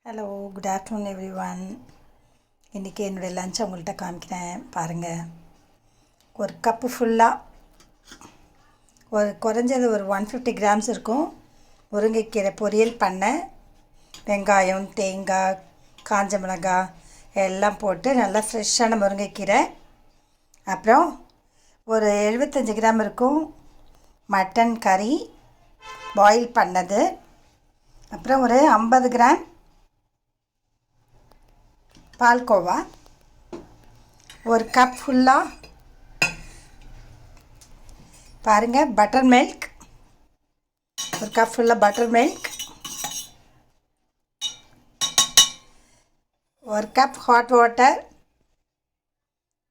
Hello, good afternoon every one. இன்றைக்கி என்னுடைய lunch உங்கள்கிட்ட காமிக்கிறேன் பாருங்கள். ஒரு கப்பு ஃபுல்லாக குறைஞ்சது ஒரு 150 கிராம்ஸ் இருக்கும் முருங்கைக்கீரை பொரியல் பண்ணேன். வெங்காயம், தேங்காய், காஞ்ச மிளகாய் எல்லாம் போட்டு நல்லா ஃப்ரெஷ்ஷான முருங்கைக்கீரை. அப்புறம் ஒரு 75 கிராம் இருக்கும் மட்டன் கறி பாயில் பண்ணது. அப்புறம் ஒரு 50 கிராம் பால்கோவா, ஒரு கப் ஃபுல்லாக பாருங்கள் பட்டர் மில்க், ஒரு கப் ஃபுல்லாக பட்டர் மில்க், ஒரு கப் ஹாட் வாட்டர்,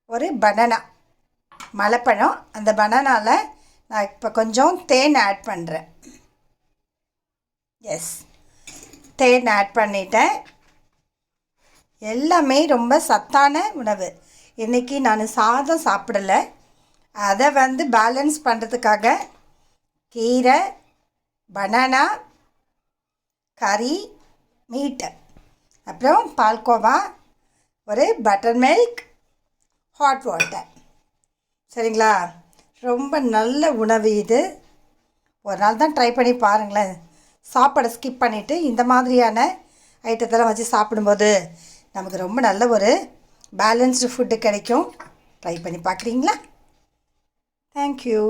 ஒரு பனானா மலைப்பழம். அந்த பனானாவில் நான் இப்போ கொஞ்சம் தேன் ஆட் பண்ணுறேன். எஸ், தேன் ஆட் பண்ணிட்டேன். எல்லாமே ரொம்ப சத்தான உணவு. இன்றைக்கி நான் சாதம் சாப்பிடலை, அதை பேலன்ஸ் பண்ணுறதுக்காக கீரை, பனானா, கறி, மீட்டு, அப்புறம் பால்கோவா, ஒரு பட்டர் மில்க், ஹாட் வாட்டர். சரிங்களா? ரொம்ப நல்ல உணவு இது. ஒரு நாள் தான் ட்ரை பண்ணி பாருங்களேன். சாப்பாடை ஸ்கிப் பண்ணிவிட்டு இந்த மாதிரியான ஐட்டத்தெல்லாம் வச்சு சாப்பிடும்போது நமக்கு ரொம்ப நல்ல ஒரு பேலன்ஸ்டு ஃபுட்டு கிடைக்கும். ட்ரை பண்ணி பார்க்குறீங்களா? தேங்க்யூ.